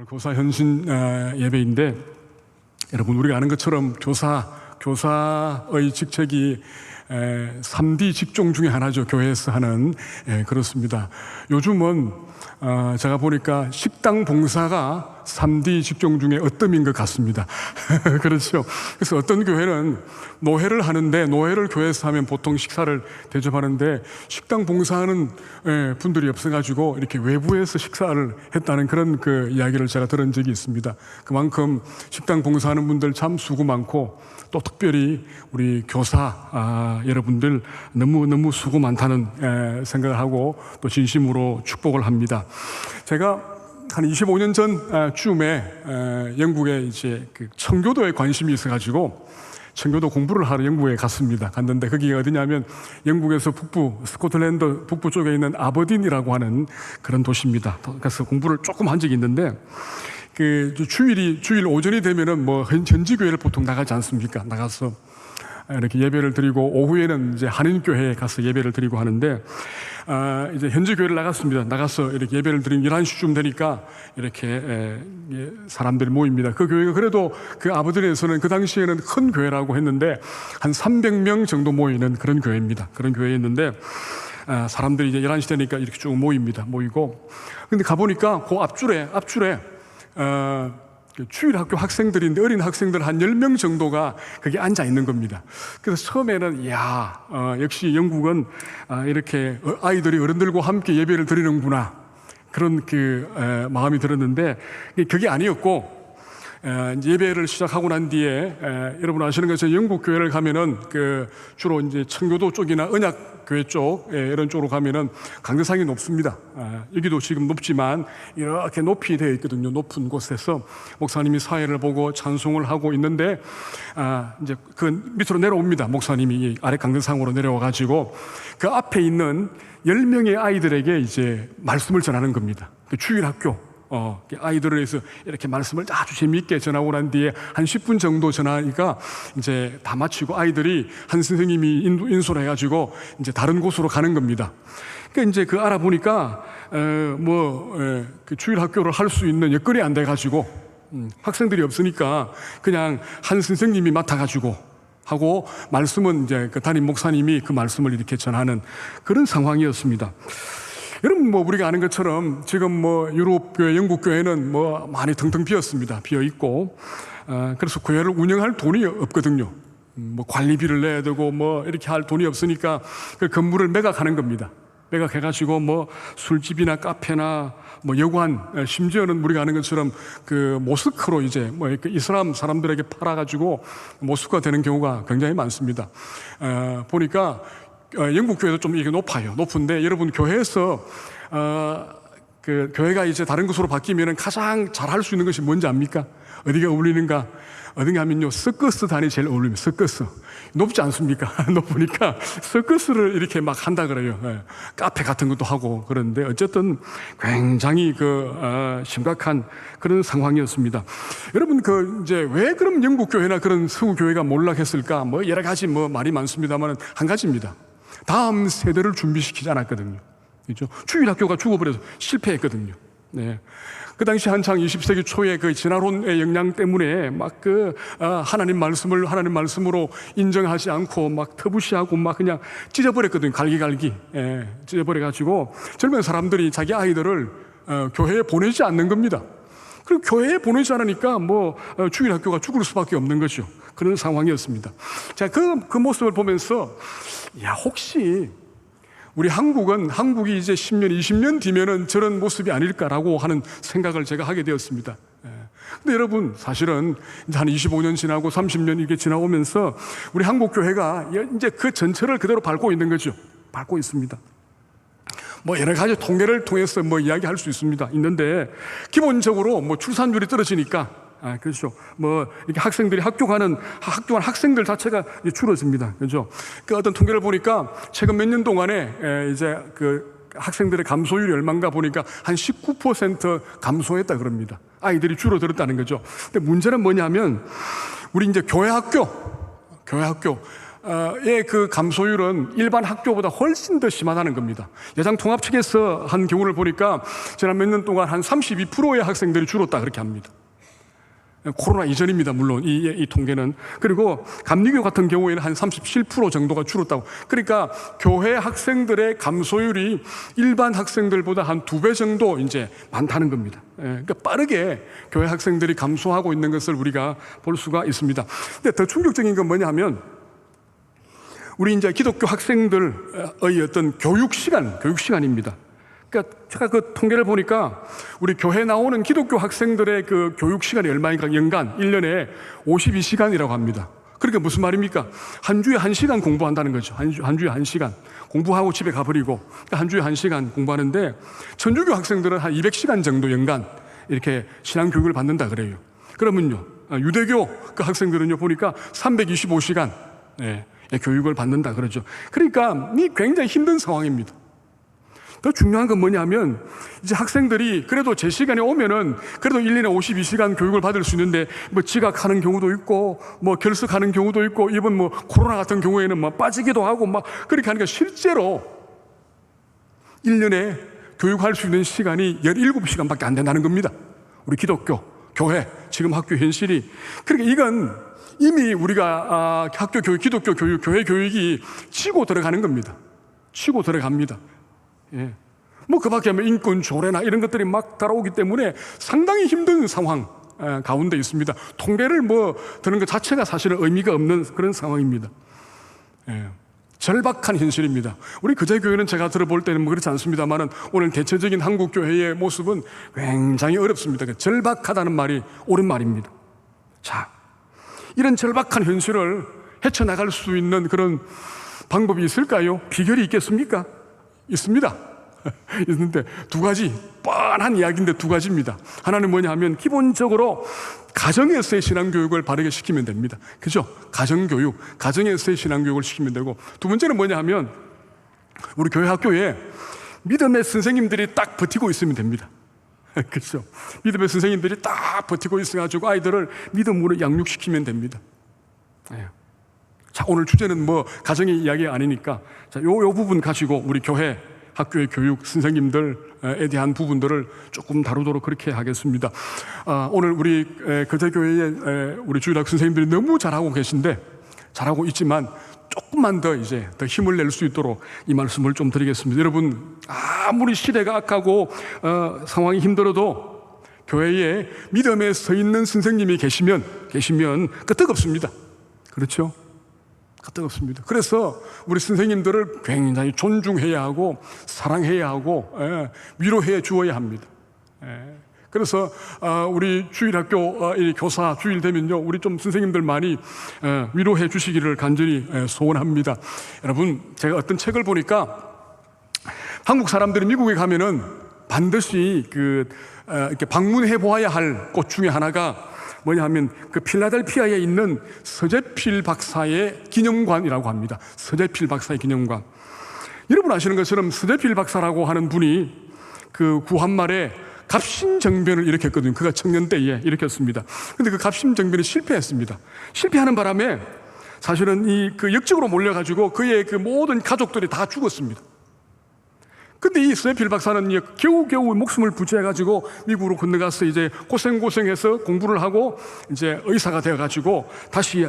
교사 현신 예배인데, 여러분 우리가 아는 것처럼 교사의 직책이 3D 직종 중에 하나죠. 교회에서 하는. 그렇습니다. 요즘은 제가 보니까 식당 봉사가 3D 직종 중에 어뜸인 것 같습니다. 그렇죠. 그래서 어떤 교회는 노회를 하는데, 노회를 교회에서 하면 보통 식사를 대접하는데 식당 봉사하는 분들이 없어가지고 이렇게 외부에서 식사를 했다는 그런 그 이야기를 제가 들은 적이 있습니다. 그만큼 식당 봉사하는 분들 참 수고 많고, 또 특별히 우리 교사 여러분들 너무 수고 많다는 생각을 하고 또 진심으로 축복을 합니다. 제가 한 25년 전쯤에 영국에 이제 그 청교도에 관심이 있어가지고 청교도 공부를 하러 영국에 갔는데 거기가 어디냐면 영국에서 스코틀랜드 북부 쪽에 있는 아버딘이라고 하는 그런 도시입니다. 그래서 공부를 조금 한 적이 있는데, 주일 오전이 되면은 현지 교회를 보통 나가지 않습니까? 나가서 이렇게 예배를 드리고, 오후에는 이제 한인교회에 가서 예배를 드리고 하는데, 이제 현지 교회를 나가서 이렇게 예배를 드리면 11시쯤 되니까 이렇게 사람들이 모입니다. 그 교회가 그래도 그 아버들에서는 그 당시에는 큰 교회라고 했는데 한 300명 정도 모이는 그런 교회입니다. 그런 교회였는데, 사람들이 이제 11시 되니까 이렇게 쭉 모이고, 근데 가보니까 그 앞줄에 주일학교 학생들인데, 어린 학생들 한 10명 정도가 거기 앉아 있는 겁니다. 그래서 처음에는 역시 영국은 이렇게 아이들이 어른들과 함께 예배를 드리는구나, 그런 마음이 들었는데, 그게 아니었고, 예배를 시작하고 난 뒤에 여러분 아시는 것처럼 영국 교회를 가면은 주로 이제 청교도 쪽이나 언약 교회 쪽 이런 쪽으로 가면은 강대상이 높습니다. 여기도 지금 높지만 이렇게 높이 되어 있거든요. 높은 곳에서 목사님이 사회를 보고 찬송을 하고 있는데, 이제 그 밑으로 내려옵니다. 목사님이 아래 강대상으로 내려와 가지고 그 앞에 있는 10명의 아이들에게 이제 말씀을 전하는 겁니다. 그 주일학교 아이들을 위해서 이렇게 말씀을 아주 재미있게 전하고 난 뒤에 한 10분 정도 전하니까 이제 다 마치고 아이들이 한 선생님이 인솔 해가지고 이제 다른 곳으로 가는 겁니다. 그러니까 이제 알아보니까 그 주일 학교를 할 수 있는 여건이 안 돼가지고 학생들이 없으니까 그냥 한 선생님이 맡아가지고 하고, 말씀은 이제 그 담임 목사님이 그 말씀을 이렇게 전하는 그런 상황이었습니다. 여러분 우리가 아는 것처럼 지금 유럽 교회, 영국 교회는 많이 텅텅 비었습니다. 비어 있고, 그래서 교회를 운영할 돈이 없거든요. 관리비를 내야 되고 이렇게 할 돈이 없으니까 그 건물을 매각하는 겁니다. 매각해가지고 술집이나 카페나 여관, 심지어는 우리가 아는 것처럼 그 모스크로 이제 이슬람 사람들에게 팔아가지고 모스크가 되는 경우가 굉장히 많습니다. 보니까 영국 교회도 좀 이게 높은데, 여러분 교회에서 그 교회가 이제 다른 곳으로 바뀌면은 가장 잘 할 수 있는 것이 뭔지 압니까? 어디가 어울리는가? 어딘가 하면요, 서커스단이 제일 어울립니다. 서커스 높지 않습니까? 높으니까 서커스를 이렇게 막 한다 그래요. 카페 같은 것도 하고 그러는데, 어쨌든 굉장히 심각한 그런 상황이었습니다. 여러분 이제 왜 그럼 영국 교회나 그런 서구 교회가 몰락했을까? 여러 가지 말이 많습니다만 한 가지입니다. 다음 세대를 준비시키지 않았거든요. 그렇죠? 주일학교가 죽어버려서 실패했거든요. 네. 그 당시 한창 20세기 초에 그 진화론의 영향 때문에 하나님 말씀으로 인정하지 않고 터부시하고 그냥 찢어버렸거든요. 갈기갈기. 찢어버려가지고 젊은 사람들이 자기 아이들을 교회에 보내지 않는 겁니다. 그리고 교회에 보내지 않으니까 주일학교가 죽을 수밖에 없는 거죠. 그런 상황이었습니다. 자, 그 모습을 보면서 혹시 우리 한국이 이제 10년, 20년 뒤면은 저런 모습이 아닐까라고 하는 생각을 제가 하게 되었습니다. 근데 여러분, 사실은 이제 한 25년 지나고 30년 이렇게 지나오면서 우리 한국 교회가 이제 그 전체를 그대로 밟고 있는 거죠. 밟고 있습니다. 여러 가지 통계를 통해서 이야기할 수 있는데, 기본적으로 출산율이 떨어지니까, 그렇죠. 이렇게 학생들이 학교가는 학생들 자체가 줄어집니다. 그렇죠. 어떤 통계를 보니까 최근 몇 년 동안에 이제 학생들의 감소율이 얼마인가 보니까 한 19% 감소했다 그럽니다. 아이들이 줄어들었다는 거죠. 근데 문제는 뭐냐면, 우리 이제 교회 학교 그 감소율은 일반 학교보다 훨씬 더 심하다는 겁니다. 여장통합 측에서 한 경우를 보니까 지난 몇 년 동안 한 32%의 학생들이 줄었다 그렇게 합니다. 코로나 이전입니다, 물론 이 통계는. 그리고 감리교 같은 경우에는 한 37% 정도가 줄었다고. 그러니까 교회 학생들의 감소율이 일반 학생들보다 한 2배 정도 이제 많다는 겁니다. 그러니까 빠르게 교회 학생들이 감소하고 있는 것을 우리가 볼 수가 있습니다. 근데 더 충격적인 건 뭐냐 하면 우리 이제 기독교 학생들의 어떤 교육 시간입니다. 그러니까 제가 그 통계를 보니까 우리 교회 나오는 기독교 학생들의 그 교육 시간이 얼마인가 연간 1년에 52시간이라고 합니다. 그러니까 무슨 말입니까? 한 주에 1시간 공부한다는 거죠. 한 주에 1시간 공부하고 집에 가버리고 한 주에 1시간 공부하는데 천주교 학생들은 한 200시간 정도 연간 이렇게 신앙 교육을 받는다 그래요. 그러면요 유대교 그 학생들은요 보니까 325시간 교육을 받는다 그러죠. 그러니까 이 굉장히 힘든 상황입니다. 더 중요한 건 뭐냐면 이제 학생들이 그래도 제 시간에 오면은 그래도 1년에 52시간 교육을 받을 수 있는데 뭐 지각하는 경우도 있고 뭐 결석하는 경우도 있고 이번 뭐 코로나 같은 경우에는 뭐 빠지기도 하고 막 그렇게 하니까 실제로 1년에 교육할 수 있는 시간이 17시간밖에 안 된다는 겁니다. 우리 기독교 교회 지금 학교 현실이. 그러니까 이건 이미 우리가 학교 교육, 기독교 교육, 교회 교육이 치고 들어가는 겁니다. 치고 들어갑니다. 뭐 그 밖에 하면 인권 조례나 이런 것들이 막 따라오기 때문에 상당히 힘든 상황 가운데 있습니다. 통계를 뭐 드는 것 자체가 사실은 의미가 없는 그런 상황입니다. 절박한 현실입니다. 우리 거제교회는 제가 들어볼 때는 뭐 그렇지 않습니다만은 오늘 대체적인 한국 교회의 모습은 굉장히 어렵습니다. 절박하다는 말이 옳은 말입니다. 자, 이런 절박한 현실을 헤쳐나갈 수 있는 그런 방법이 있을까요? 비결이 있겠습니까? 있습니다. 있는데 두 가지, 뻔한 이야기인데 두 가지입니다. 하나는 뭐냐 하면 기본적으로 가정에서의 신앙교육을 바르게 시키면 됩니다. 그죠? 가정교육, 가정에서의 신앙교육을 시키면 되고, 두 번째는 뭐냐 하면 우리 교회 학교에 믿음의 선생님들이 딱 버티고 있으면 됩니다. 그렇죠? 믿음의 선생님들이 딱 버티고 있어가지고 아이들을 믿음으로 양육시키면 됩니다. 자, 오늘 주제는 뭐 가정의 이야기 아니니까 자, 요 부분 가지고 우리 교회 학교의 교육 선생님들에 대한 부분들을 조금 다루도록 그렇게 하겠습니다. 오늘 우리 거제교회의 우리 주일학 선생님들이 너무 잘하고 계신데 잘하고 있지만 조금만 더 이제 더 힘을 낼 수 있도록 이 말씀을 좀 드리겠습니다. 여러분 아무리 시대가 악하고 상황이 힘들어도 교회에 믿음에 서 있는 선생님이 계시면 끄떡없습니다. 그렇죠? 끄떡없습니다. 그래서 우리 선생님들을 굉장히 존중해야 하고 사랑해야 하고 위로해 주어야 합니다. 그래서 우리 주일학교 교사 주일 되면요 우리 좀 선생님들 많이 위로해 주시기를 간절히 소원합니다. 여러분 제가 어떤 책을 보니까 한국 사람들이 미국에 가면은 반드시 이렇게 방문해 보아야 할 곳 중에 하나가 뭐냐 하면 그 필라델피아에 있는 서재필 박사의 기념관이라고 합니다. 서재필 박사의 기념관. 여러분 아시는 것처럼 서재필 박사라고 하는 분이 그 구한말에 갑신정변을 일으켰거든요. 그가 청년 때에 일으켰습니다. 근데 그 갑신정변이 실패했습니다. 실패하는 바람에 사실은 그 역적으로 몰려가지고 그의 그 모든 가족들이 다 죽었습니다. 근데 이 서재필 박사는 겨우겨우 목숨을 부지해가지고 미국으로 건너가서 이제 고생해서 공부를 하고 이제 의사가 되어가지고 다시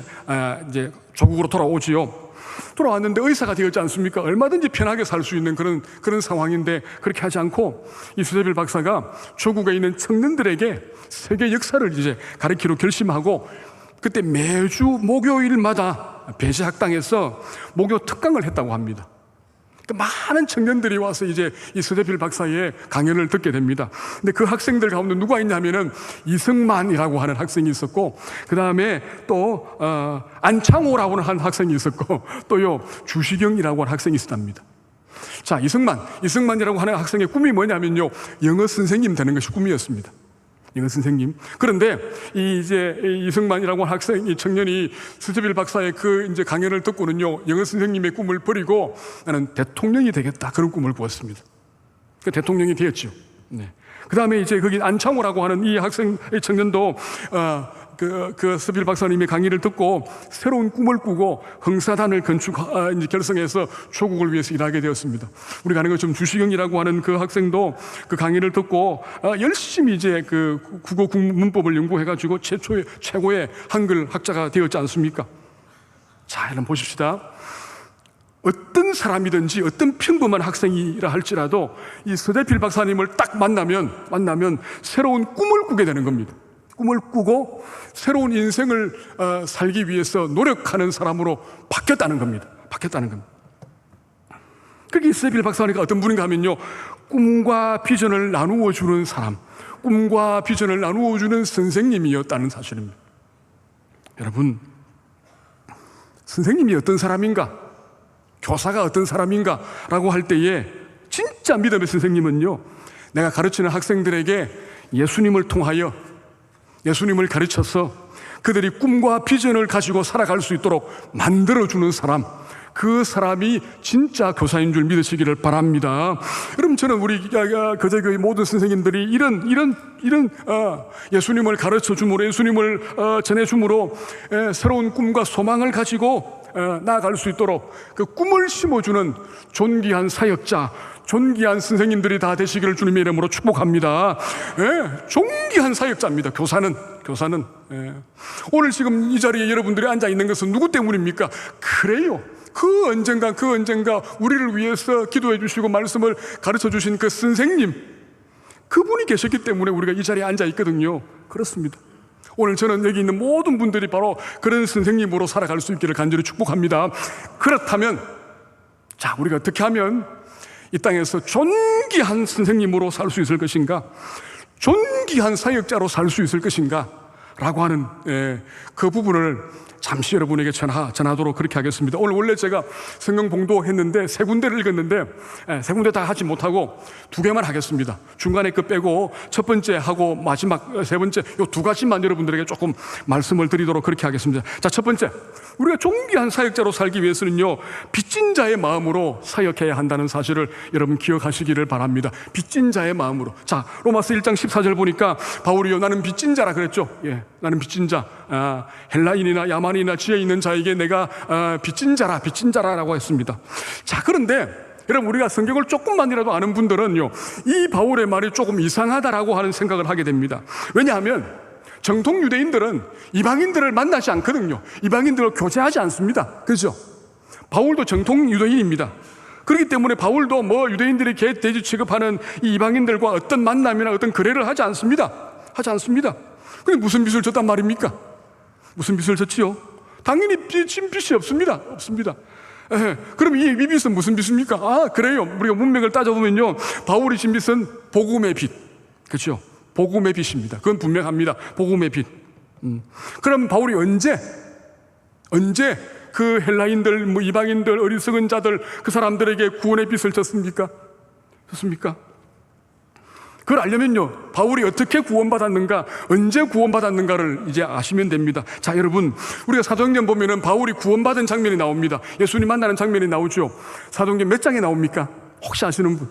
이제 조국으로 돌아오지요. 돌아왔는데 의사가 되었지 않습니까? 얼마든지 편하게 살 수 있는 그런 상황인데 그렇게 하지 않고 이 서재필 박사가 조국에 있는 청년들에게 세계 역사를 이제 가르치기로 결심하고 그때 매주 목요일마다 배제학당에서 목요 특강을 했다고 합니다. 많은 청년들이 와서 이제 이 서재필 박사의 강연을 듣게 됩니다. 근데 그 학생들 가운데 누가 있냐면은 이승만이라고 하는 학생이 있었고, 그 다음에 또 안창호라고 하는 학생이 있었고, 또요 주시경이라고 하는 학생이 있었답니다. 자, 이승만이라고 하는 학생의 꿈이 뭐냐면요 영어 선생님 되는 것이 꿈이었습니다. 영어 선생님. 그런데 이제 이승만이라고 하는 학생, 이 청년이 서재필 박사의 그 이제 강연을 듣고는요, 영어 선생님의 꿈을 버리고 나는 대통령이 되겠다. 그런 꿈을 꾸었습니다. 그 대통령이 되었죠. 네. 그 다음에 이제 거기 안창호라고 하는 이 학생, 이 청년도 그 서빌 박사님의 강의를 듣고 새로운 꿈을 꾸고 흥사단을 결성해서 조국을 위해서 일하게 되었습니다. 우리가 아는 것처럼 주시경이라고 하는 그 학생도 그 강의를 듣고 열심히 이제 그 국어 문법을 연구해가지고 최고의 한글 학자가 되었지 않습니까? 자, 여러분 보십시다. 어떤 사람이든지 어떤 평범한 학생이라 할지라도 이 서대필 박사님을 딱 만나면 새로운 꿈을 꾸게 되는 겁니다. 꿈을 꾸고 새로운 인생을 살기 위해서 노력하는 사람으로 바뀌었다는 겁니다. 그게 서대필 박사님이 어떤 분인가 하면요, 꿈과 비전을 나누어 주는 사람, 꿈과 비전을 나누어 주는 선생님이었다는 사실입니다. 여러분, 선생님이 어떤 사람인가, 교사가 어떤 사람인가 라고 할 때에 진짜 믿음의 선생님은요, 내가 가르치는 학생들에게 예수님을 통하여 예수님을 가르쳐서 그들이 꿈과 비전을 가지고 살아갈 수 있도록 만들어주는 사람, 그 사람이 진짜 교사인 줄 믿으시기를 바랍니다. 여러분, 저는 우리 거제교회 모든 선생님들이 이런 예수님을 가르쳐 줌으로, 예수님을 전해 줌으로 새로운 꿈과 소망을 가지고 나아갈 수 있도록 그 꿈을 심어주는 존귀한 사역자, 존귀한 선생님들이 다 되시기를 주님의 이름으로 축복합니다. 존귀한 사역자입니다. 교사는. 오늘 지금 이 자리에 여러분들이 앉아 있는 것은 누구 때문입니까? 그래요, 그 언젠가 우리를 위해서 기도해 주시고 말씀을 가르쳐 주신 그 선생님, 그분이 계셨기 때문에 우리가 이 자리에 앉아 있거든요. 그렇습니다. 오늘 저는 여기 있는 모든 분들이 바로 그런 선생님으로 살아갈 수 있기를 간절히 축복합니다. 그렇다면, 자, 우리가 어떻게 하면 이 땅에서 존귀한 선생님으로 살 수 있을 것인가, 존귀한 사역자로 살 수 있을 것인가 라고 하는 그 부분을 잠시 여러분에게 전하도록 그렇게 하겠습니다. 오늘 원래 제가 성경 봉독했는데 3군데를 읽었는데 3군데 다 하지 못하고 2개만 하겠습니다. 중간에 그 빼고 첫 번째 하고 마지막 3번째, 요 2가지만 여러분들에게 조금 말씀을 드리도록 그렇게 하겠습니다. 자, 첫 번째, 우리가 존귀한 사역자로 살기 위해서는요, 빚진 자의 마음으로 사역해야 한다는 사실을 여러분 기억하시기를 바랍니다. 빚진 자의 마음으로. 자, 로마서 1장 14절 보니까 바울이요, 나는 빚진 자라 그랬죠. 나는 빚진 자, 헬라인이나 야만이나 지혜 있는 자에게 내가 빚진 자라라고 했습니다. 자, 그런데 여러분, 우리가 성경을 조금만이라도 아는 분들은요, 이 바울의 말이 조금 이상하다라고 하는 생각을 하게 됩니다. 왜냐하면 정통 유대인들은 이방인들을 만나지 않거든요. 이방인들과 교제하지 않습니다. 그렇죠? 바울도 정통 유대인입니다. 그렇기 때문에 바울도 유대인들이 돼지 취급하는 이 이방인들과 어떤 만남이나 어떤 거래를 하지 않습니다. 근데 무슨 빚을 졌단 말입니까? 무슨 빚을 졌지요? 당연히 빚이 없습니다. 그럼 이 빚은 무슨 빚입니까? 그래요. 우리가 문맥을 따져보면요, 바울이 진 빚은 복음의 빚. 그렇죠? 복음의 빚입니다. 그건 분명합니다. 복음의 빚. 그럼 바울이 언제 그 헬라인들, 이방인들, 어리석은 자들, 그 사람들에게 구원의 빚을 졌습니까? 그걸 알려면요, 바울이 어떻게 구원받았는가, 언제 구원받았는가를 이제 아시면 됩니다. 자, 여러분, 우리가 사도행전 보면은 바울이 구원받은 장면이 나옵니다. 예수님 만나는 장면이 나오죠. 사도행전 몇 장에 나옵니까? 혹시 아시는 분?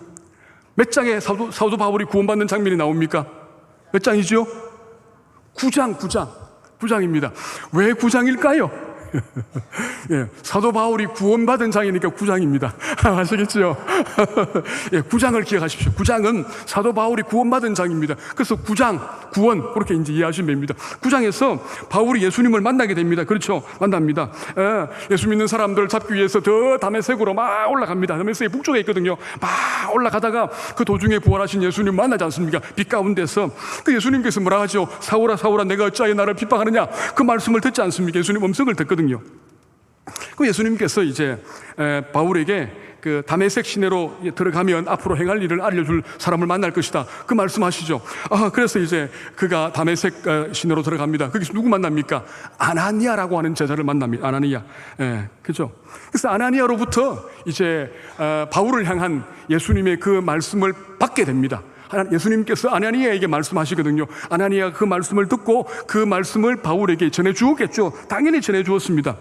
몇 장에 사도 바울이 구원받는 장면이 나옵니까? 몇 장이죠? 9장입니다. 왜 9장일까요? 사도 바울이 구원받은 장이니까 9장입니다. 아시겠죠? 9장을 기억하십시오. 9장은 사도 바울이 구원받은 장입니다. 그래서 9장, 구원, 그렇게 이제 이해하시면 됩니다. 9장에서 바울이 예수님을 만나게 됩니다. 그렇죠? 만납니다. 예수 믿는 사람들을 잡기 위해서 더 다메섹으로 막 올라갑니다. 다메섹의 북쪽에 있거든요. 막 올라가다가 그 도중에 부활하신 예수님 만나지 않습니까? 빛 가운데서. 그 예수님께서 뭐라 하죠? 사울아, 사울아, 내가 어찌하여 나를 핍박하느냐? 그 말씀을 듣지 않습니까? 예수님 음성을 듣거든요. 그 예수님께서 이제 바울에게 그 다메섹 시내로 들어가면 앞으로 행할 일을 알려줄 사람을 만날 것이다, 그 말씀하시죠. 그래서 이제 그가 다메섹 시내로 들어갑니다. 거기서 누구 만납니까? 아나니아라고 하는 제자를 만납니다. 아나니아. 그죠? 그래서 아나니아로부터 이제 바울을 향한 예수님의 그 말씀을 받게 됩니다. 예수님께서 아나니아에게 말씀하시거든요. 아나니아가 그 말씀을 듣고 그 말씀을 바울에게 전해주었겠죠. 당연히 전해주었습니다.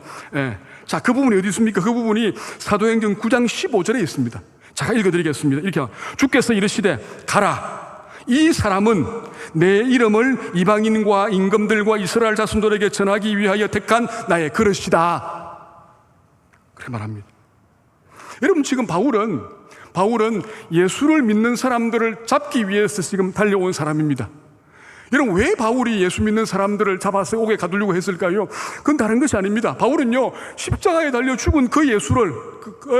자, 그 부분이 어디 있습니까? 그 부분이 사도행전 9장 15절에 있습니다. 제가 읽어드리겠습니다. 이렇게, 주께서 이르시되 가라, 이 사람은 내 이름을 이방인과 임금들과 이스라엘 자손들에게 전하기 위하여 택한 나의 그릇이다. 그렇게 말합니다. 여러분, 지금 바울은 예수를 믿는 사람들을 잡기 위해서 지금 달려온 사람입니다. 여러분, 왜 바울이 예수 믿는 사람들을 잡아서 옥에 가두려고 했을까요? 그건 다른 것이 아닙니다. 바울은요, 십자가에 달려 죽은 그 예수를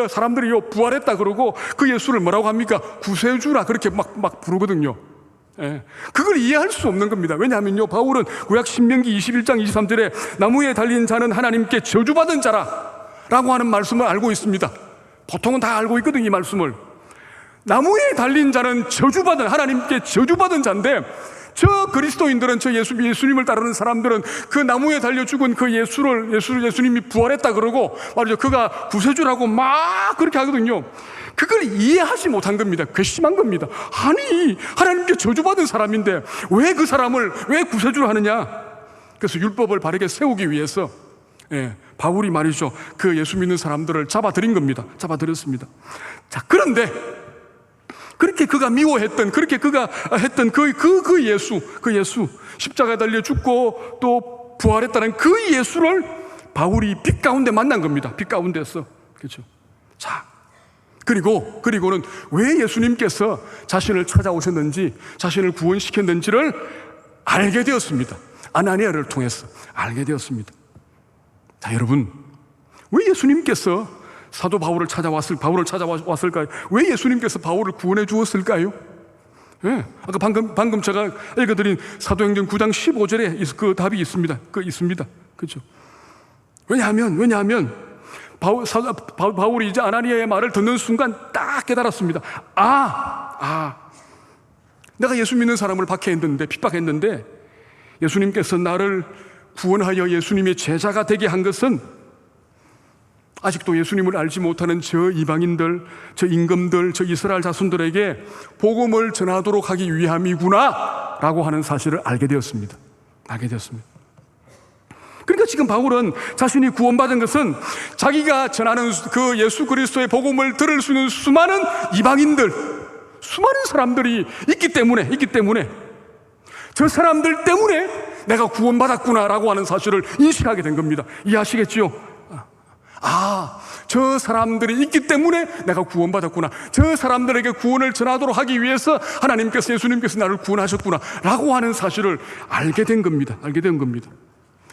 사람들이 부활했다 그러고 그 예수를 뭐라고 합니까? 구세주라 그렇게 막 부르거든요. 예. 그걸 이해할 수 없는 겁니다. 왜냐하면요, 바울은 구약 신명기 21장 23절에 나무에 달린 자는 하나님께 저주받은 자라라고 하는 말씀을 알고 있습니다. 보통은 다 알고 있거든요, 이 말씀을. 나무에 달린 자는 저주받은, 하나님께 저주받은 자인데, 저 그리스도인들은, 저 예수님을 따르는 사람들은 그 나무에 달려 죽은 그 예수님이 부활했다 그러고 말이죠, 그가 구세주라고 막 그렇게 하거든요. 그걸 이해하지 못한 겁니다. 괘씸한 겁니다. 아니, 하나님께 저주받은 사람인데 왜 그 사람을 왜 구세주로 하느냐? 그래서 율법을 바르게 세우기 위해서 바울이 말이죠, 그 예수 믿는 사람들을 잡아들인 겁니다. 잡아들였습니다. 자, 그런데 그렇게 그가 미워했던, 그렇게 그가 했던 그 예수, 십자가에 달려 죽고 또 부활했다는 그 예수를 바울이 빛 가운데 만난 겁니다. 빛 가운데서. 그렇죠. 자, 그리고는 왜 예수님께서 자신을 찾아오셨는지, 자신을 구원시켰는지를 알게 되었습니다. 아나니아를 통해서 알게 되었습니다. 자, 여러분, 왜 예수님께서 사도 바울을 찾아왔을까요? 왜 예수님께서 바울을 구원해 주었을까요? 예, 아까 방금 제가 읽어드린 사도행전 9장 15절에 그 답이 있습니다. 있습니다. 그렇죠? 왜냐하면 바울이 이제 아나니아의 말을 듣는 순간 딱 깨달았습니다. 내가 예수 믿는 사람을 핍박했는데 예수님께서 나를 구원하여 예수님의 제자가 되게 한 것은 아직도 예수님을 알지 못하는 저 이방인들, 저 임금들, 저 이스라엘 자손들에게 복음을 전하도록 하기 위함이구나 라고 하는 사실을 알게 되었습니다. 그러니까 지금 바울은 자신이 구원받은 것은 자기가 전하는 그 예수 그리스도의 복음을 들을 수 있는 수많은 이방인들, 수많은 사람들이 있기 때문에 저 사람들 때문에 내가 구원받았구나 라고 하는 사실을 인식하게 된 겁니다. 이해하시겠지요? 저 사람들이 있기 때문에 내가 구원받았구나. 저 사람들에게 구원을 전하도록 하기 위해서 예수님께서 나를 구원하셨구나 라고 하는 사실을 알게 된 겁니다.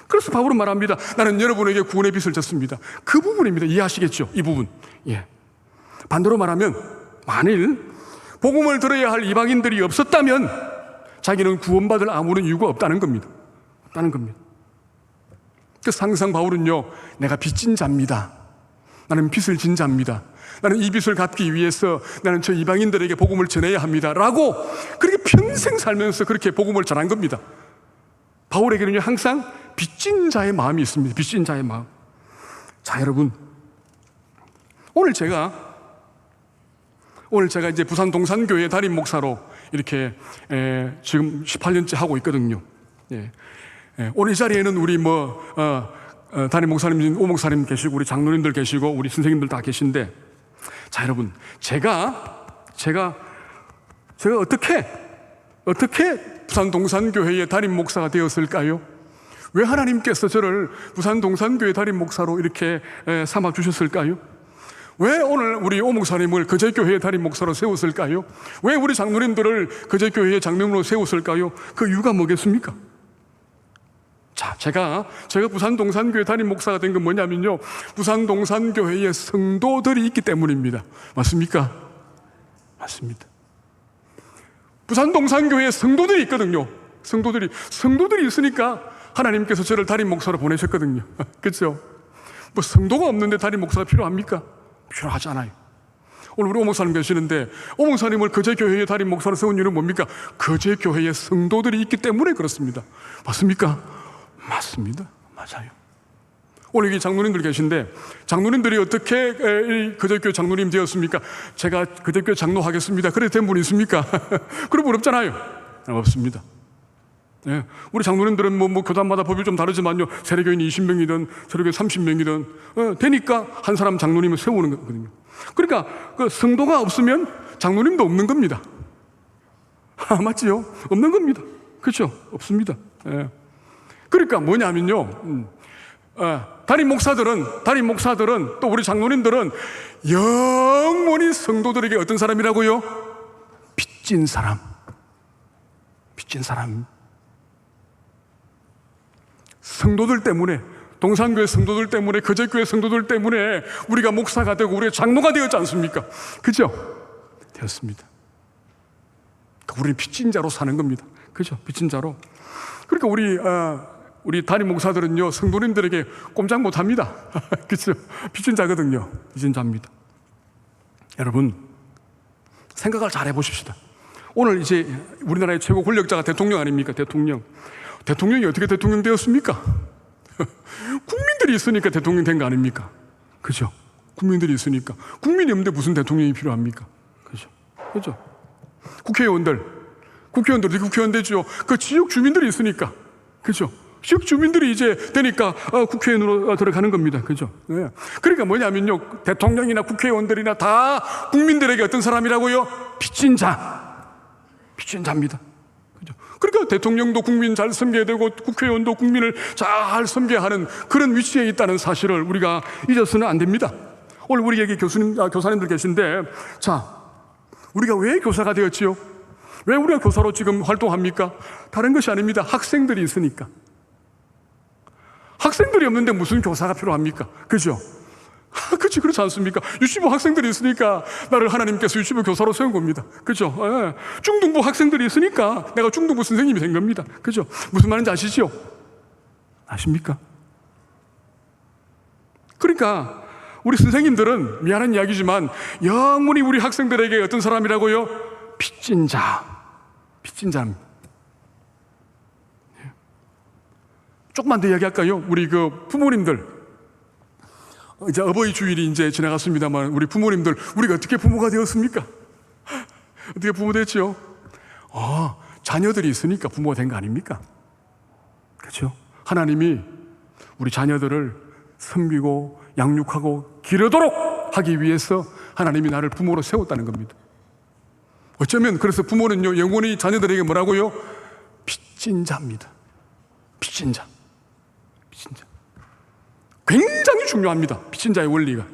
그래서 바울은 말합니다. 나는 여러분에게 구원의 빛을 졌습니다. 그 부분입니다. 이해하시겠죠? 이 부분. 예. 반대로 말하면 만일 복음을 들어야 할 이방인들이 없었다면 자기는 구원받을 아무런 이유가 없다는 겁니다. 그래서 항상 바울은요, 내가 빚진 자입니다. 나는 빚을 진 자입니다. 나는 이 빚을 갚기 위해서 나는 저 이방인들에게 복음을 전해야 합니다 라고 그렇게 평생 살면서 그렇게 복음을 전한 겁니다. 바울에게는요, 항상 빚진 자의 마음이 있습니다. 빚진 자의 마음. 자, 여러분, 오늘 제가 이제 부산 동산교회 담임 목사로 이렇게 지금 18년째 하고 있거든요. 오늘 이 자리에는 우리 담임 목사님, 오 목사님 계시고 우리 장로님들 계시고 우리 선생님들 다 계신데, 자, 여러분, 제가 어떻게 부산 동산교회의 담임 목사가 되었을까요? 왜 하나님께서 저를 부산 동산교회 담임 목사로 이렇게 삼아 주셨을까요? 왜 오늘 우리 오 목사님을 거제교회의 담임 목사로 세웠을까요? 왜 우리 장로님들을 거제교회의 장로님으로 세웠을까요? 그 이유가 뭐겠습니까? 자, 제가 부산 동산교회 담임 목사가 된 건 뭐냐면요, 부산 동산교회에 성도들이 있기 때문입니다. 맞습니까? 맞습니다. 부산 동산교회에 성도들이 있거든요. 성도들이 있으니까 하나님께서 저를 담임 목사로 보내셨거든요. 그렇죠? 뭐 성도가 없는데 담임 목사가 필요합니까? 필요하지 않아요. 오늘 우리 오 목사님 계시는데 오 목사님을 거제교회의 담임 목사로 세운 이유는 뭡니까? 거제교회에 성도들이 있기 때문에 그렇습니다. 맞습니까? 맞습니다. 맞아요. 오늘 여기 장로님들 계신데 장로님들이 어떻게 거제교회 장로님 되었습니까? 제가 거제교회 장로하겠습니다. 그래 된 분 있습니까? 그런 분 없잖아요. 없습니다. 네. 우리 장로님들은 뭐 교단마다 법이 좀 다르지만요, 세례교인이 20명이든 세례교인 30명이든 되니까 한 사람 장로님을 세우는 거거든요. 그러니까 그 성도가 없으면 장로님도 없는 겁니다. 맞지요? 없는 겁니다. 그렇죠? 없습니다. 예. 그러니까 뭐냐면요, 담임 목사들은 또 우리 장로님들은 영원히 성도들에게 어떤 사람이라고요? 빚진 사람. 성도들 때문에, 동산교회 성도들 때문에, 거제교회 성도들 때문에 우리가 목사가 되고 우리가 장로가 되었지 않습니까? 그죠? 되었습니다. 우리는 빚진 자로 사는 겁니다. 그죠? 빚진 자로. 그러니까 우리 담임 목사들은요, 성도님들에게 꼼짝 못 합니다. 그죠? 빚진 자거든요. 빚진 자입니다. 여러분, 생각을 잘 해보십시다. 오늘 이제 우리나라의 최고 권력자가 대통령 아닙니까? 대통령이 어떻게 대통령 되었습니까? 국민들이 있으니까 대통령 된 거 아닙니까? 그죠? 국민들이 있으니까. 국민이 없는데 무슨 대통령이 필요합니까? 그죠? 국회의원들이 국회의원 되죠. 그 지역 주민들이 있으니까. 그죠? 지역 주민들이 이제 되니까 국회의원으로 들어가는 겁니다. 그죠? 네. 그러니까 뭐냐면요, 대통령이나 국회의원들이나 다 국민들에게 어떤 사람이라고요? 빚진 자입니다. 그죠? 그러니까 대통령도 국민 잘 섬겨야 되고 국회의원도 국민을 잘 섬겨야 하는 그런 위치에 있다는 사실을 우리가 잊어서는 안 됩니다. 오늘 우리에게 교사님들 계신데, 자, 우리가 왜 교사가 되었지요? 왜 우리가 교사로 지금 활동합니까? 다른 것이 아닙니다. 학생들이 있으니까. 학생들이 없는데 무슨 교사가 필요합니까? 그죠? 그렇지 않습니까? 유치부 학생들이 있으니까 나를 하나님께서 유치부 교사로 세운 겁니다. 그죠? 예. 중등부 학생들이 있으니까 내가 중등부 선생님이 된 겁니다. 그죠? 무슨 말인지 아시죠? 아십니까? 그러니까 우리 선생님들은 미안한 이야기지만 영원히 우리 학생들에게 어떤 사람이라고요? 빚진 자입니다. 조금만 더 이야기할까요? 우리 그 부모님들, 이제 어버이 주일이 이제 지나갔습니다만 우리 부모님들, 우리가 어떻게 부모가 되었습니까? 어떻게 부모 됐죠? 자녀들이 있으니까 부모가 된 거 아닙니까? 그렇죠? 하나님이 우리 자녀들을 섬기고 양육하고 기르도록 하기 위해서 하나님이 나를 부모로 세웠다는 겁니다. 어쩌면 그래서 부모는요, 영원히 자녀들에게 뭐라고요? 빚진 자입니다. 빚진 자. 굉장히 중요합니다. 빚진 자의 원리가.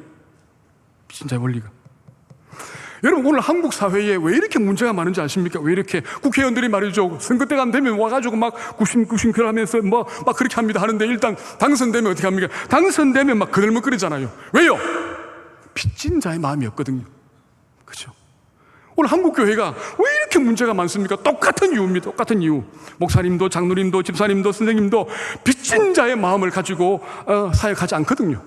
여러분, 오늘 한국 사회에 왜 이렇게 문제가 많은지 아십니까? 왜 이렇게 국회의원들이 말이죠, 선거 때가 안 되면 와가지고 막 구심구심글 하면서 막 그렇게 합니다. 하는데 일단 당선되면 어떻게 합니까? 당선되면 막 그들먹거리잖아요. 왜요? 빚진 자의 마음이었거든요. 그죠? 오늘 한국 교회가 왜 이렇게 문제가 많습니까? 똑같은 이유입니다. 똑같은 이유. 목사님도 장로님도 집사님도 선생님도 빚진 자의 마음을 가지고 사역하지 않거든요.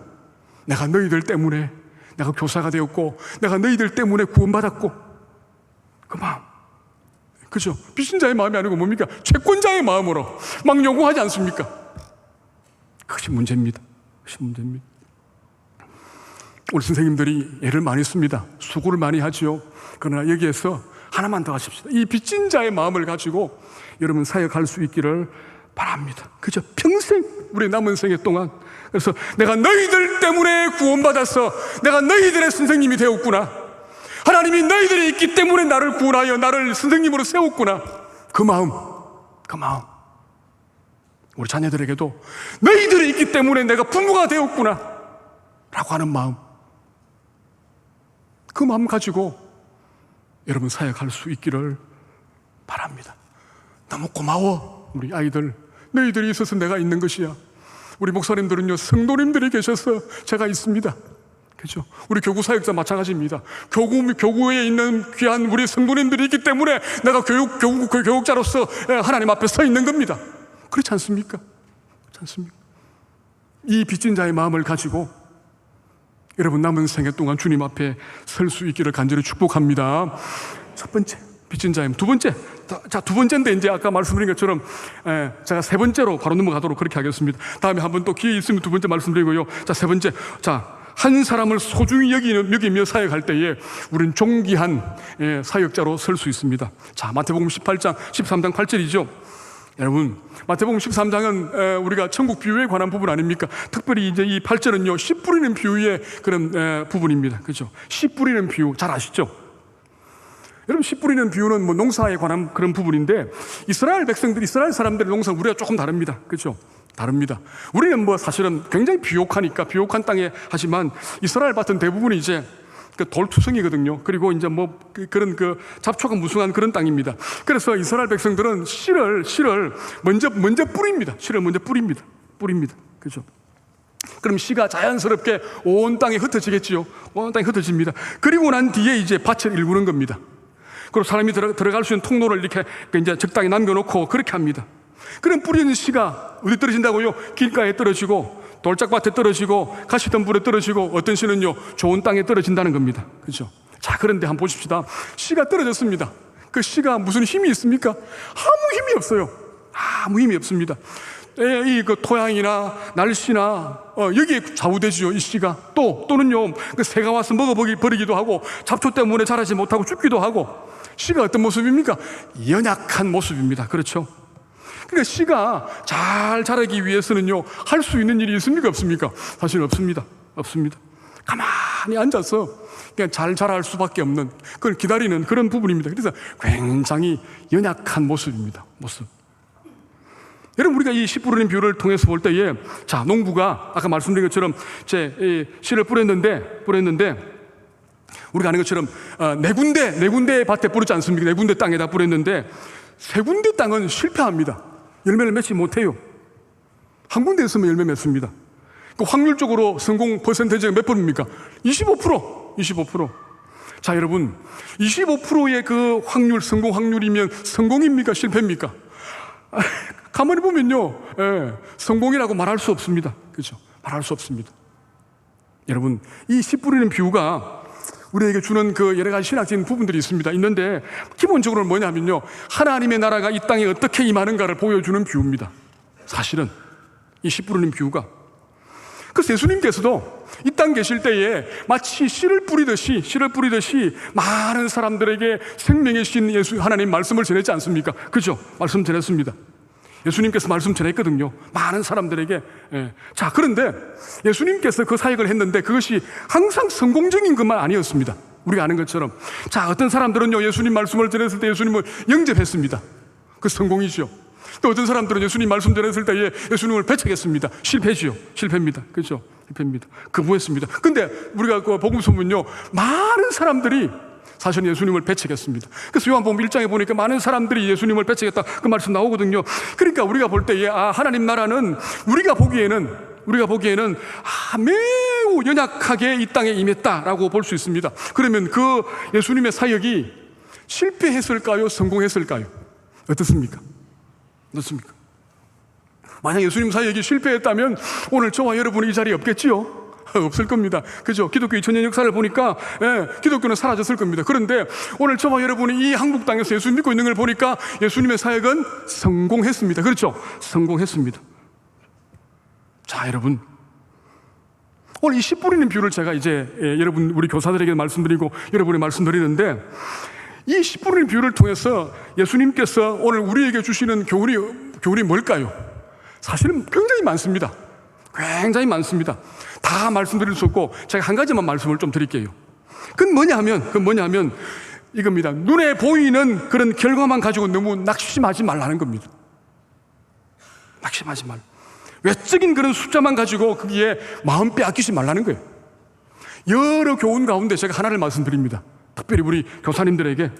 내가 너희들 때문에 내가 교사가 되었고 내가 너희들 때문에 구원받았고, 그 마음. 그죠? 빚진 자의 마음이 아니고 뭡니까? 채권자의 마음으로 막 요구하지 않습니까? 그것이 문제입니다. 우리 선생님들이 애를 많이 씁니다. 수고를 많이 하지요. 그러나 여기에서 하나만 더 하십시다. 이 빚진 자의 마음을 가지고 여러분 사역할 수 있기를 바랍니다. 그죠? 평생, 우리 남은 생애 동안. 그래서 내가 너희들 때문에 구원받았어. 내가 너희들의 선생님이 되었구나. 하나님이 너희들이 있기 때문에 나를 구원하여 나를 선생님으로 세웠구나. 그 마음. 우리 자녀들에게도 너희들이 있기 때문에 내가 부모가 되었구나 라고 하는 마음. 그 마음 가지고 여러분 사역할 수 있기를 바랍니다. 너무 고마워, 우리 아이들. 너희들이 있어서 내가 있는 것이야. 우리 목사님들은요, 성도님들이 계셔서 제가 있습니다. 그죠? 우리 교구 사역자 마찬가지입니다. 교구에 있는 귀한 우리 성도님들이 있기 때문에 내가 교육자로서 하나님 앞에 서 있는 겁니다. 그렇지 않습니까? 이 빚진 자의 마음을 가지고 여러분 남은 생애 동안 주님 앞에 설 수 있기를 간절히 축복합니다. 첫 번째, 빚진 자임. 두 번째, 두 번째인데 이제 아까 말씀드린 것처럼 제가 세 번째로 바로 넘어가도록 그렇게 하겠습니다. 다음에 한번 또 기회 있으면 두 번째 말씀드리고요. 세 번째, 한 사람을 소중히 여기며 사역할 때에 우리는 존귀한 사역자로 설 수 있습니다. 마태복음 18장 13장 8절이죠. 여러분, 마태복음 13장은 우리가 천국 비유에 관한 부분 아닙니까? 특별히 이제 이 8절은요, 씨 뿌리는 비유의 그런 부분입니다. 그죠? 씨 뿌리는 비유 잘 아시죠? 여러분, 씨 뿌리는 비유는 뭐 농사에 관한 그런 부분인데, 이스라엘 백성들, 이스라엘 사람들의 농사는 우리가 조금 다릅니다. 그렇죠? 다릅니다. 우리는 뭐 사실은 굉장히 비옥하니까 비옥한 땅에 하지만, 이스라엘 밭은 대부분이 이제 그 돌투성이거든요. 그리고 이제 뭐 그런 그 잡초가 무성한 그런 땅입니다. 그래서 이스라엘 백성들은 씨를 먼저 뿌립니다. 씨를 먼저 뿌립니다. 그렇죠? 그럼 씨가 자연스럽게 온 땅에 흩어지겠지요. 온 땅에 흩어집니다. 그리고 난 뒤에 이제 밭을 일구는 겁니다. 그리고 사람이 들어갈 수 있는 통로를 이렇게 이제 적당히 남겨놓고 그렇게 합니다. 그럼 뿌리는 씨가 어디 떨어진다고요? 길가에 떨어지고, 돌짝밭에 떨어지고, 가시덤불에 떨어지고, 어떤 씨는요 좋은 땅에 떨어진다는 겁니다. 그렇죠? 자, 그런데 한번 보십시다. 씨가 떨어졌습니다. 그 씨가 무슨 힘이 있습니까? 아무 힘이 없어요. 아무 힘이 없습니다. 이 그 토양이나 날씨나 여기에 좌우되지요. 이 씨가 또는요 그 새가 와서 먹어버리기도 하고, 잡초 때문에 자라지 못하고 죽기도 하고. 씨가 어떤 모습입니까? 연약한 모습입니다. 그렇죠? 그러니까 씨가 잘 자라기 위해서는요 할 수 있는 일이 있습니까? 없습니까? 사실 없습니다. 가만히 앉아서 그냥 잘 자랄 수밖에 없는, 그걸 기다리는 그런 부분입니다. 그래서 굉장히 연약한 모습입니다. 여러분, 우리가 이 씨 뿌리는 비유를 통해서 볼 때에, 자, 농부가 아까 말씀드린 것처럼 씨를 뿌렸는데 우리가 아는 것처럼 네 군데 밭에 뿌렸지 않습니까? 네 군데 땅에다 뿌렸는데 세 군데 땅은 실패합니다. 열매를 맺지 못해요. 한 군데 있으면 열매 맺습니다. 그 확률적으로 성공 퍼센테이지가 몇 %입니까? 25%. 자, 여러분, 25%의 그 확률, 성공 확률이면 성공입니까? 실패입니까? 가만히 보면요, 성공이라고 말할 수 없습니다. 그렇죠? 말할 수 없습니다. 여러분, 이 씨 뿌리는 비유가 우리에게 주는 그 여러 가지 신학적인 부분들이 있는데, 기본적으로는 뭐냐면요, 하나님의 나라가 이 땅에 어떻게 임하는가를 보여주는 비유입니다. 사실은 이 씨 뿌리는 비유가. 그래서 예수님께서도 이 땅 계실 때에 마치 씨를 뿌리듯이 많은 사람들에게 생명의 신 하나님 말씀을 전했지 않습니까? 그죠? 말씀 전했습니다. 예수님께서 말씀 전했거든요. 많은 사람들에게. 자, 그런데 예수님께서 그 사역을 했는데 그것이 항상 성공적인 것만 아니었습니다. 우리가 아는 것처럼. 자, 어떤 사람들은요, 예수님 말씀을 전했을 때 예수님을 영접했습니다. 그 성공이죠. 또 어떤 사람들은 예수님 말씀 전했을 때에 예수님을 배척했습니다. 실패입니다. 그렇죠? 실패입니다. 거부했습니다. 근데 우리가 그 복음서는요, 많은 사람들이 사실 예수님을 배척했습니다. 그래서 요한복음 1장에 보니까 많은 사람들이 예수님을 배척했다, 그 말씀 나오거든요. 그러니까 우리가 볼 때에 하나님 나라는 우리가 보기에는 매우 연약하게 이 땅에 임했다라고 볼 수 있습니다. 그러면 그 예수님의 사역이 실패했을까요? 성공했을까요? 어떻습니까? 만약 예수님 사역이 실패했다면 오늘 저와 여러분이 이 자리에 없겠지요? 없을 겁니다. 그죠? 기독교 2000년 역사를 보니까 기독교는 사라졌을 겁니다. 그런데 오늘 저와 여러분이 이 한국 땅에서 예수 믿고 있는 걸 보니까 예수님의 사역은 성공했습니다. 그렇죠? 성공했습니다. 자, 여러분, 오늘 이 씨 뿌리는 비유를 제가 이제 여러분, 우리 교사들에게 말씀드리고 여러분에 말씀드리는데, 이 씨 뿌리는 비유를 통해서 예수님께서 오늘 우리에게 주시는 교훈이 뭘까요? 사실은 굉장히 많습니다. 다 말씀드릴 수 없고 제가 한 가지만 말씀을 좀 드릴게요. 그건 뭐냐 하면 이겁니다. 눈에 보이는 그런 결과만 가지고 너무 낙심하지 말라는 겁니다. 낙심하지 말라. 외적인 그런 숫자만 가지고 거기에 마음 빼앗기지 말라는 거예요. 여러 교훈 가운데 제가 하나를 말씀드립니다. 특별히 우리 교사님들에게.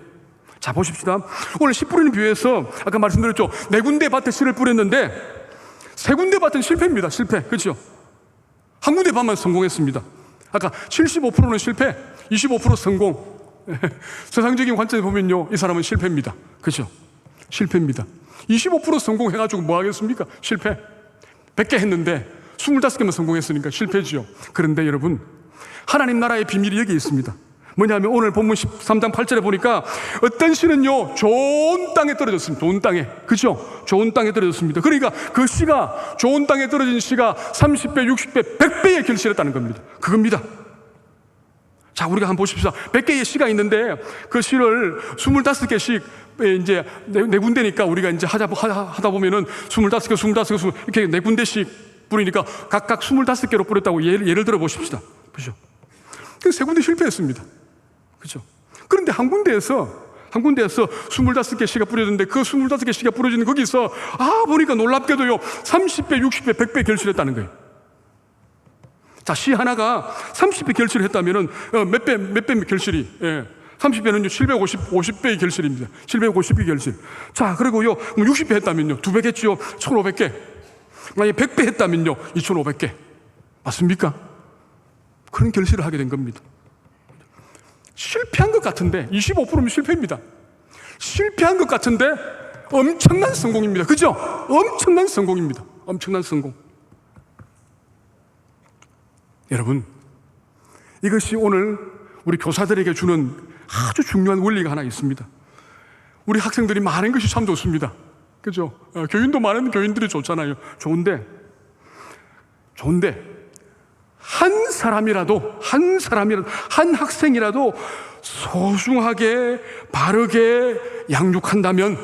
자, 보십시다. 오늘 씨 뿌리는 비유에서 아까 말씀드렸죠. 네 군데 밭에 씨를 뿌렸는데 세 군데 밭은 실패입니다. 그렇죠? 한 군데 밭만 성공했습니다. 아까 75%는 실패, 25% 성공. 세상적인 관점에 보면요, 이 사람은 실패입니다. 그렇죠? 실패입니다. 25% 성공해가지고 뭐 하겠습니까? 실패. 100개 했는데 25개만 성공했으니까 실패지요. 그런데 여러분, 하나님 나라의 비밀이 여기 있습니다. 뭐냐면 오늘 본문 13장 8절에 보니까 어떤 씨는요, 좋은 땅에 떨어졌습니다. 좋은 땅에. 그죠? 좋은 땅에 떨어졌습니다. 그러니까 그 씨가, 좋은 땅에 떨어진 씨가 30배, 60배, 100배의 결실했다는 겁니다. 그겁니다. 자, 우리가 한번 보십시다. 100개의 씨가 있는데 그 씨를 25개씩 이제 네 군데니까 우리가 이제 하다 보면은 25개, 이렇게 네 군데씩 뿌리니까 각각 25개로 뿌렸다고 예를 들어 보십시다. 보시죠. 그 세 군데 실패했습니다. 그렇죠? 그런데 한 군데에서 한 군데에서 25개 씨가 뿌려졌는데 그 25개 씨가 뿌려지는 거기서 보니까 놀랍게도요 30배, 60배, 100배 결실을 했다는 거예요. 자, 씨 하나가 30배 결실을 했다면은 몇 배 결실이? 30배는요 750배의 결실입니다. 750배 결실. 자, 그리고요 60배 했다면요 2배 했지요. 1500개. 만약에 100배 했다면요 2500개. 맞습니까? 그런 결실을 하게 된 겁니다. 실패한 것 같은데 25%면 실패입니다. 실패한 것 같은데 엄청난 성공입니다. 그죠? 엄청난 성공입니다. 엄청난 성공. 여러분, 이것이 오늘 우리 교사들에게 주는 아주 중요한 원리가 하나 있습니다. 우리 학생들이 많은 것이 참 좋습니다. 그죠? 교인도 많은 교인들이 좋잖아요. 좋은데 한 사람이라도, 한 학생이라도 소중하게, 바르게 양육한다면,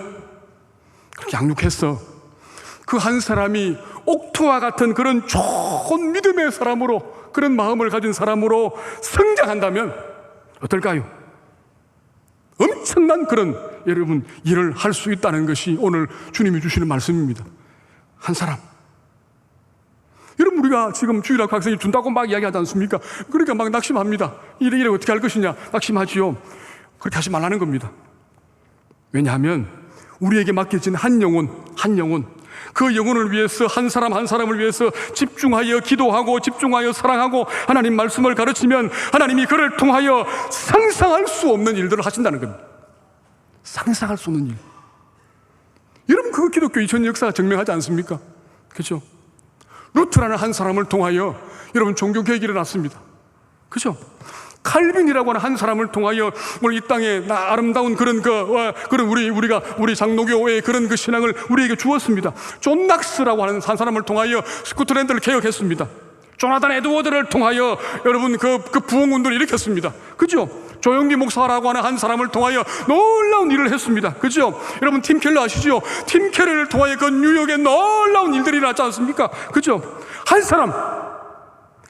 그렇게 양육해서 그 한 사람이 옥토와 같은 그런 좋은 믿음의 사람으로, 그런 마음을 가진 사람으로 성장한다면 어떨까요? 엄청난 그런 여러분 일을 할 수 있다는 것이 오늘 주님이 주시는 말씀입니다. 한 사람. 여러분, 우리가 지금 주일학 학생이 준다고 막 이야기하지 않습니까? 그러니까 막 낙심합니다. 이래 어떻게 할 것이냐? 낙심하지요. 그렇게 하지 말라는 겁니다. 왜냐하면 우리에게 맡겨진 한 영혼, 그 영혼을 위해서 한 사람을 위해서 집중하여 기도하고 집중하여 사랑하고 하나님 말씀을 가르치면 하나님이 그를 통하여 상상할 수 없는 일들을 하신다는 겁니다. 상상할 수 없는 일. 여러분, 그 기독교 2000년 역사가 증명하지 않습니까? 그렇죠? 루트라는 한 사람을 통하여 여러분 종교개혁이 일어났습니다. 그죠? 칼빈이라고 하는 한 사람을 통하여 오늘 이 땅에 아름다운 그런 우리 장로교의 그런 그 신앙을 우리에게 주었습니다. 존 낙스라고 하는 한 사람을 통하여 스코틀랜드를 개혁했습니다. 조나단 에드워드를 통하여 여러분 그 부흥운동을 일으켰습니다. 그죠? 조용기 목사라고 하는 한 사람을 통하여 놀라운 일을 했습니다. 그죠? 여러분 팀 켈러 아시죠? 팀 켈러를 통하여 그 뉴욕에 놀라운 일들이 일어났지 않습니까? 그죠?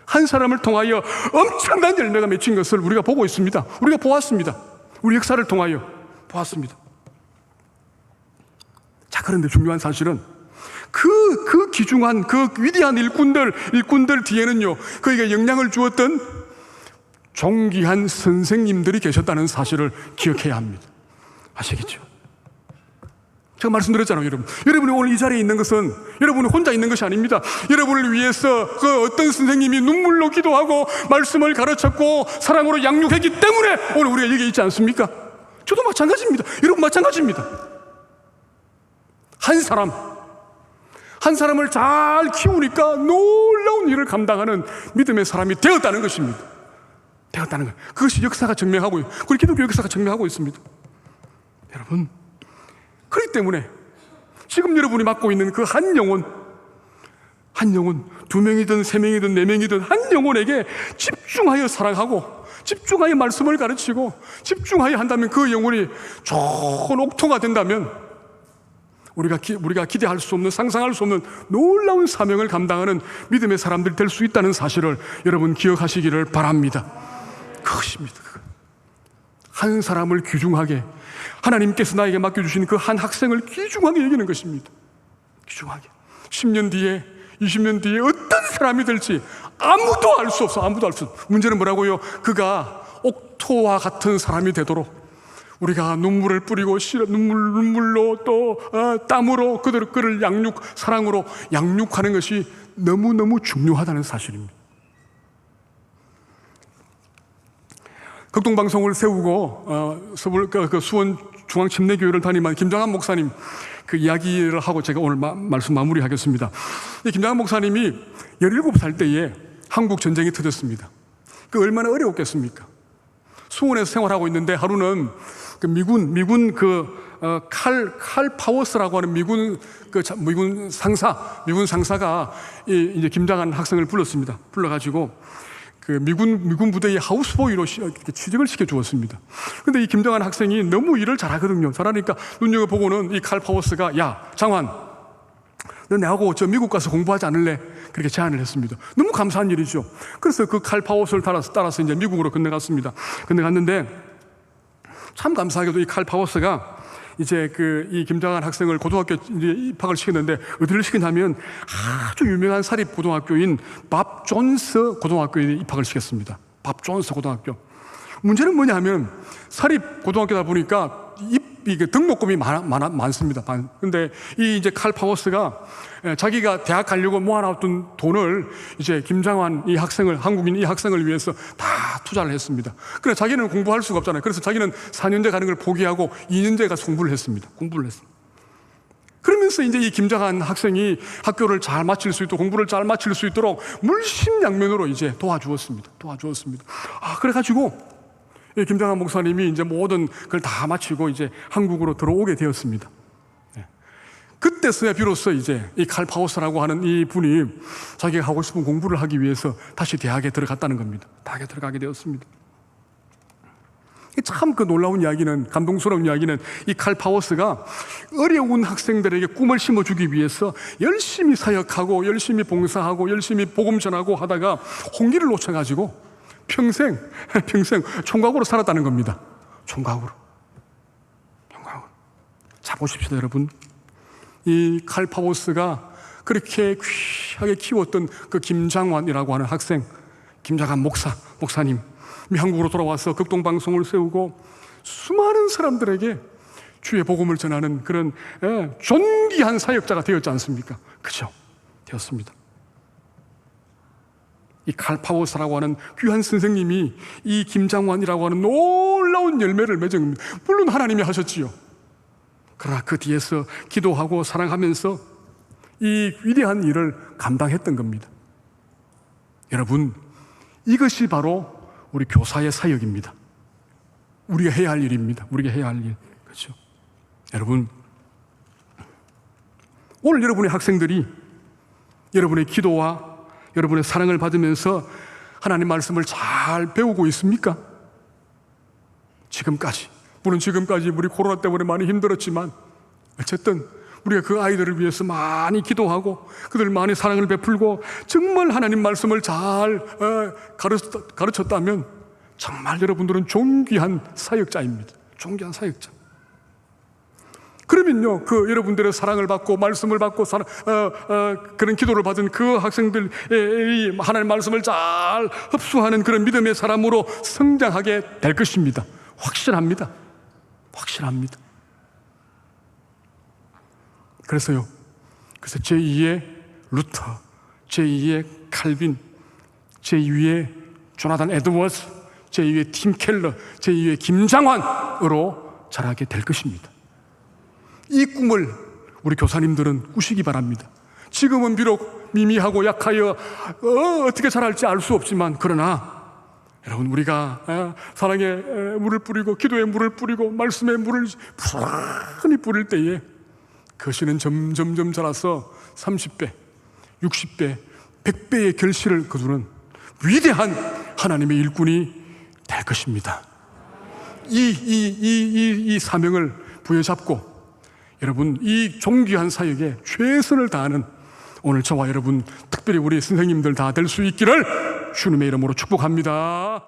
한 사람을 통하여 엄청난 열매가 맺힌 것을 우리가 보고 있습니다. 우리가 보았습니다. 우리 역사를 통하여 보았습니다. 자, 그런데 중요한 사실은 그 귀중한 그 위대한 일꾼들 뒤에는요, 그에게 영향을 주었던 존귀한 선생님들이 계셨다는 사실을 기억해야 합니다. 아시겠죠? 제가 말씀드렸잖아요, 여러분. 여러분이 오늘 이 자리에 있는 것은 여러분이 혼자 있는 것이 아닙니다. 여러분을 위해서 그 어떤 선생님이 눈물로 기도하고 말씀을 가르쳤고 사랑으로 양육했기 때문에 오늘 우리가 여기 있지 않습니까? 저도 마찬가지입니다. 여러분 마찬가지입니다. 한 사람을 잘 키우니까 놀라운 일을 감당하는 믿음의 사람이 되었다는 것입니다. 되었다는 것. 그것이 역사가 증명하고, 그리고 기독교 역사가 증명하고 있습니다. 여러분, 그렇기 때문에 지금 여러분이 맡고 있는 그 한 영혼, 2명이든 3명이든 4명이든 한 영혼에게 집중하여 사랑하고 집중하여 말씀을 가르치고 집중하여 한다면 그 영혼이 좋은 옥토가 된다면 우리가 기대할 수 없는, 상상할 수 없는 놀라운 사명을 감당하는 믿음의 사람들이 될 수 있다는 사실을 여러분 기억하시기를 바랍니다. 그것입니다. 한 사람을 귀중하게, 하나님께서 나에게 맡겨주신 그 한 학생을 귀중하게 여기는 것입니다. 귀중하게. 10년 뒤에, 20년 뒤에 어떤 사람이 될지 아무도 알 수 없어. 문제는 뭐라고요? 그가 옥토와 같은 사람이 되도록 우리가 눈물을 뿌리고 눈물로 또 땀으로 그를 사랑으로 양육하는 것이 너무너무 중요하다는 사실입니다. 극동방송을 세우고 수원 중앙침례교회를 담임한 김장한 목사님 그 이야기를 하고 제가 오늘 말씀 마무리하겠습니다. 이 김장한 목사님이 17살 때에 한국 전쟁이 터졌습니다. 그 얼마나 어려웠겠습니까? 수원에서 생활하고 있는데 하루는 그 미군 칼 파워스라고 하는 미군 상사가 이제 김장한 학생을 불렀습니다. 불러가지고 그 미군 부대의 하우스보이로 취직을 시켜 주었습니다. 근데 이 김장한 학생이 너무 일을 잘하거든요. 잘하니까 눈여겨보고는 이 칼 파워스가, 야, 장환, 너 내하고 저 미국 가서 공부하지 않을래? 그렇게 제안을 했습니다. 너무 감사한 일이죠. 그래서 그 칼 파워스를 따라서 이제 미국으로 건너갔습니다. 건너갔는데 참 감사하게도 이 칼 파워스가 이제 이 김장한 학생을 고등학교 이제 입학을 시켰는데 어디를 시켰냐면 아주 유명한 사립 고등학교인 밥 존스 고등학교에 입학을 시켰습니다. 밥 존스 고등학교. 문제는 뭐냐면 사립 고등학교다 보니까 이게 등록금이 많습니다. 근데 이 이제 칼 파워스가 자기가 대학 가려고 모아놨던 돈을 이제 김장환 이 학생을, 한국인 이 학생을 위해서 다 투자를 했습니다. 그래 자기는 공부할 수가 없잖아요. 그래서 자기는 4년제 가는 걸 포기하고 2년제 가서 공부를 했습니다. 그러면서 이제 이 김장한 학생이 학교를 잘 마칠 수 있도록, 공부를 잘 마칠 수 있도록 물심양면으로 이제 도와주었습니다. 그래가지고 이 김장한 목사님이 이제 모든 걸 다 마치고 이제 한국으로 들어오게 되었습니다. 그때서야 비로소 이제 이 칼 파워스라고 하는 이 분이 자기가 하고 싶은 공부를 하기 위해서 다시 대학에 들어갔다는 겁니다. 대학에 들어가게 되었습니다. 참 그 놀라운 이야기는, 감동스러운 이야기는 이 칼 파워스가 어려운 학생들에게 꿈을 심어주기 위해서 열심히 사역하고 열심히 봉사하고 열심히 복음 전하고 하다가 홍기를 놓쳐가지고 평생 총각으로 살았다는 겁니다. 총각으로. 자, 보십시오, 여러분. 이 칼 파워스가 그렇게 귀하게 키웠던 그 김장환이라고 하는 학생, 김장환 목사님, 한국으로 돌아와서 극동방송을 세우고 수많은 사람들에게 주의 복음을 전하는 그런 존귀한 사역자가 되었지 않습니까? 그죠? 되었습니다. 이 칼 파워스라고 하는 귀한 선생님이 이 김장환이라고 하는 놀라운 열매를 맺은 겁니다. 물론 하나님이 하셨지요. 그러나 그 뒤에서 기도하고 사랑하면서 이 위대한 일을 감당했던 겁니다. 여러분, 이것이 바로 우리 교사의 사역입니다. 우리가 해야 할 일입니다. 우리가 해야 할 일. 그렇죠? 여러분, 오늘 여러분의 학생들이 여러분의 기도와 여러분의 사랑을 받으면서 하나님 말씀을 잘 배우고 있습니까? 지금까지. 물론 지금까지 우리 코로나 때문에 많이 힘들었지만 어쨌든 우리가 그 아이들을 위해서 많이 기도하고 그들 많이 사랑을 베풀고 정말 하나님 말씀을 잘 가르쳤다면 정말 여러분들은 존귀한 사역자입니다. 존귀한 사역자. 그러면요, 그 여러분들의 사랑을 받고 말씀을 받고 그런 기도를 받은 그 학생들이 하나님 말씀을 잘 흡수하는 그런 믿음의 사람으로 성장하게 될 것입니다. 확실합니다. 그래서 제2의 루터, 제2의 칼빈, 제2의 조나단 에드워즈, 제2의 팀 켈러, 제2의 김장환으로 자라게 될 것입니다. 이 꿈을 우리 교사님들은 꾸시기 바랍니다. 지금은 비록 미미하고 약하여 어떻게 자랄지 알 수 없지만 그러나 여러분, 우리가 사랑에 물을 뿌리고 기도에 물을 뿌리고 말씀에 물을 부지런히 뿌릴 때에 그것은 점점 자라서 30배, 60배, 100배의 결실을 거두는 위대한 하나님의 일꾼이 될 것입니다. 이 사명을 부여잡고 여러분, 이 존귀한 사역에 최선을 다하는 오늘 저와 여러분, 특별히 우리 선생님들 다 될 수 있기를 주님의 이름으로 축복합니다.